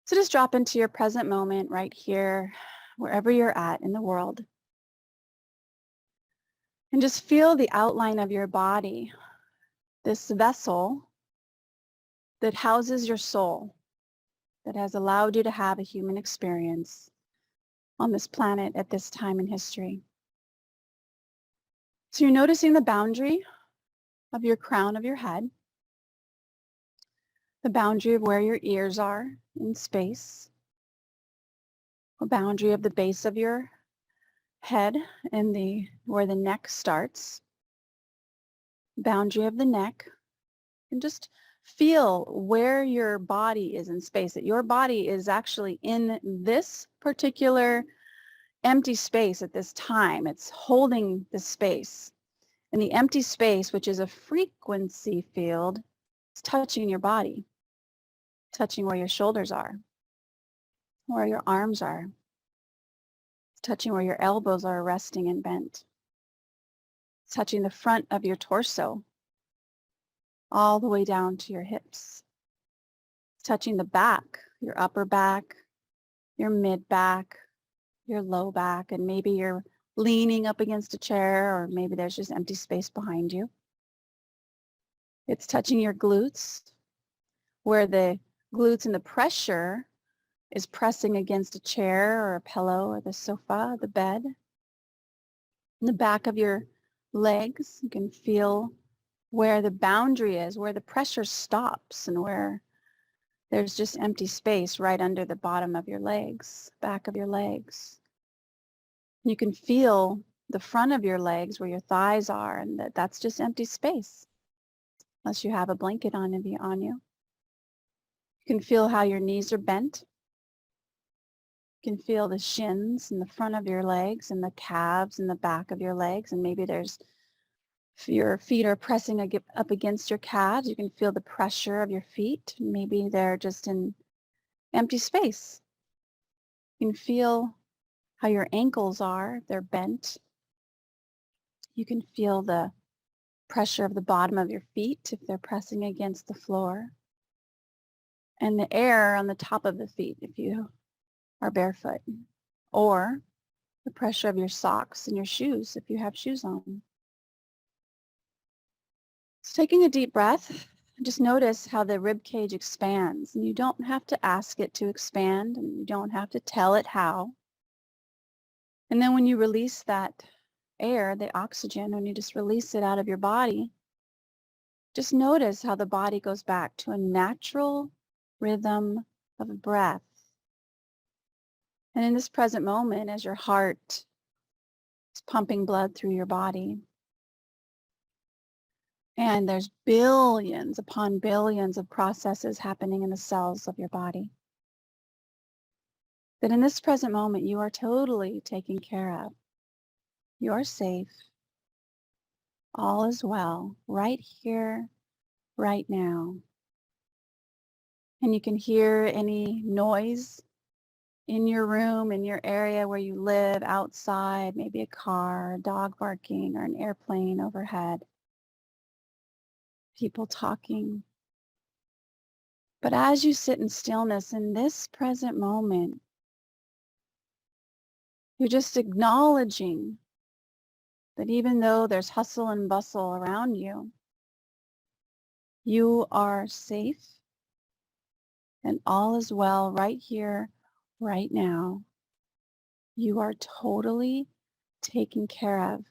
So just drop into your present moment right here, wherever you're at in the world. And just feel the outline of your body, this vessel that houses your soul, that has allowed you to have a human experience on this planet at this time in history. So you're noticing the boundary of your crown of your head, the boundary of where your ears are in space, the boundary of the base of your head and where the neck starts, boundary of the neck, and just feel where your body is in space, that your body is actually in this particular empty space at this time. It's holding the space. And the empty space, which is a frequency field, is touching your body, touching where your shoulders are, where your arms are, it's touching where your elbows are resting and bent. It's touching the front of your torso, all the way down to your hips. It's touching the back, your upper back, your mid back, your low back, and maybe you're leaning up against a chair, or maybe there's just empty space behind you. It's touching your glutes, where the glutes and the pressure is pressing against a chair or a pillow or the sofa, the bed. In the back of your legs, you can feel where the boundary is, where the pressure stops, and where there's just empty space right under the bottom of your legs, back of your legs. You can feel the front of your legs where your thighs are, and that's just empty space, unless you have a blanket on you. You can feel how your knees are bent. You can feel the shins in the front of your legs and the calves in the back of your legs, and maybe your feet are pressing up against your calves. You can feel the pressure of your feet. Maybe they're just in empty space. You can feel how your ankles are. They're bent. You can feel the pressure of the bottom of your feet if they're pressing against the floor. And the air on the top of the feet if you are barefoot. Or the pressure of your socks and your shoes if you have shoes on. So taking a deep breath, just notice how the rib cage expands. And you don't have to ask it to expand, and you don't have to tell it how. And then when you release that air, the oxygen, when you just release it out of your body, just notice how the body goes back to a natural rhythm of breath. And in this present moment, as your heart is pumping blood through your body, and there's billions upon billions of processes happening in the cells of your body, that in this present moment, you are totally taken care of. You are safe. All is well, right here, right now. And you can hear any noise in your room, in your area where you live, outside, maybe a car, a dog barking, or an airplane overhead. People talking. But as you sit in stillness in this present moment, you're just acknowledging that even though there's hustle and bustle around you, you are safe and all is well right here, right now. You are totally taken care of.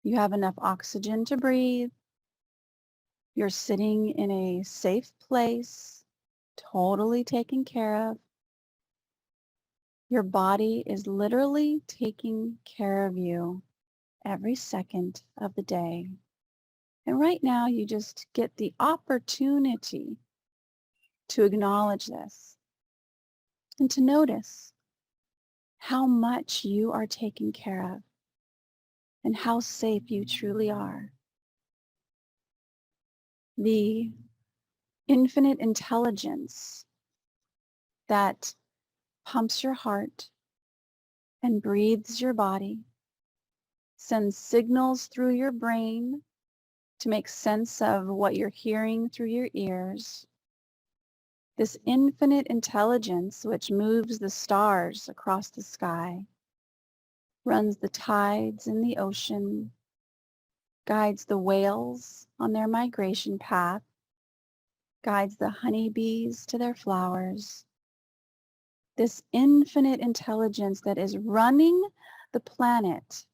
You have enough oxygen to breathe. You're sitting in a safe place, totally taken care of. Your body is literally taking care of you every second of the day. And right now, you just get the opportunity to acknowledge this and to notice how much you are taken care of and how safe you truly are. The infinite intelligence that pumps your heart and breathes your body, sends signals through your brain to make sense of what you're hearing through your ears, This infinite intelligence which moves the stars across the sky, runs the tides in the ocean, guides the whales on their migration path, guides the honeybees to their flowers. This infinite intelligence that is running the planet,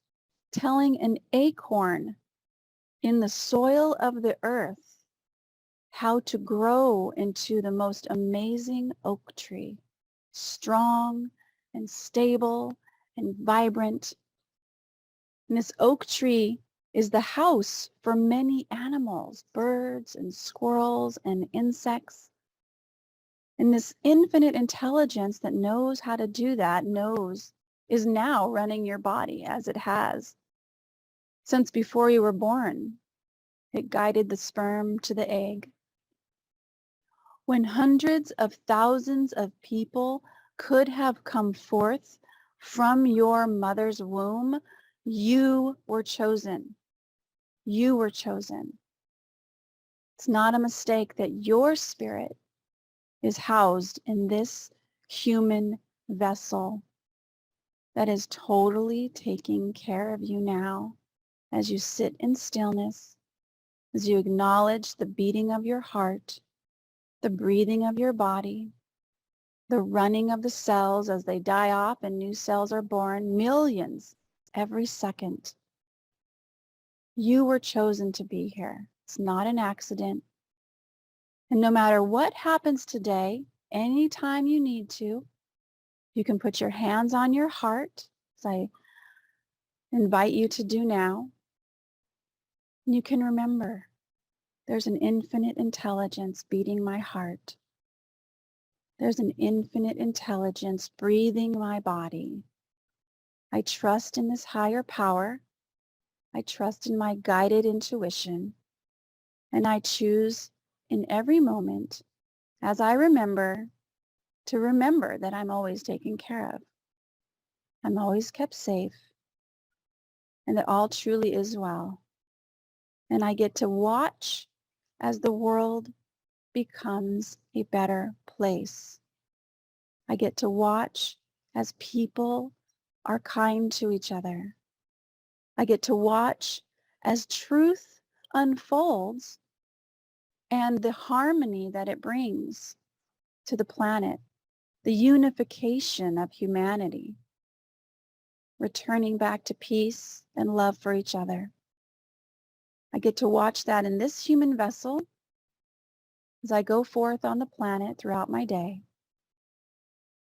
telling an acorn in the soil of the earth how to grow into the most amazing oak tree, strong and stable and vibrant. And this oak tree is the house for many animals, birds and squirrels and insects. And this infinite intelligence that knows how to do that, is now running your body as it has since before you were born. It guided the sperm to the egg. When hundreds of thousands of people could have come forth from your mother's womb, you were chosen. You were chosen. It's not a mistake that your spirit is housed in this human vessel that is totally taking care of you now as you sit in stillness, as you acknowledge the beating of your heart, the breathing of your body, the running of the cells as they die off and new cells are born, millions every second. You were chosen to be here. It's not an accident. And no matter what happens today, anytime you need to, you can put your hands on your heart, as I invite you to do now. And you can remember there's an infinite intelligence beating my heart. There's an infinite intelligence breathing my body. I trust in this higher power. I trust in my guided intuition. And I choose in every moment, as I remember, to remember that I'm always taken care of. I'm always kept safe, and that all truly is well. And I get to watch as the world becomes a better place. I get to watch as people are kind to each other. I get to watch as truth unfolds and the harmony that it brings to the planet, the unification of humanity, returning back to peace and love for each other. I get to watch that in this human vessel as I go forth on the planet throughout my day.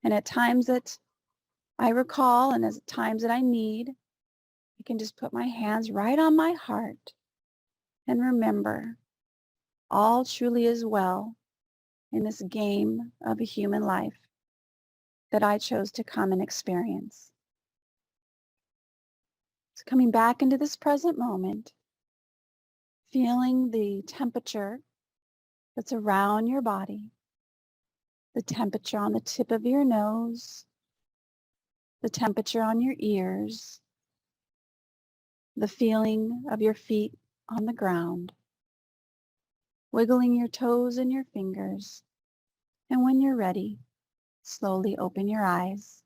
And at times that I recall and at times that I need, I can just put my hands right on my heart and remember all truly is well in this game of a human life that I chose to come and experience. So coming back into this present moment, feeling the temperature that's around your body, the temperature on the tip of your nose, the temperature on your ears, the feeling of your feet on the ground, wiggling your toes and your fingers, and when you're ready, slowly open your eyes.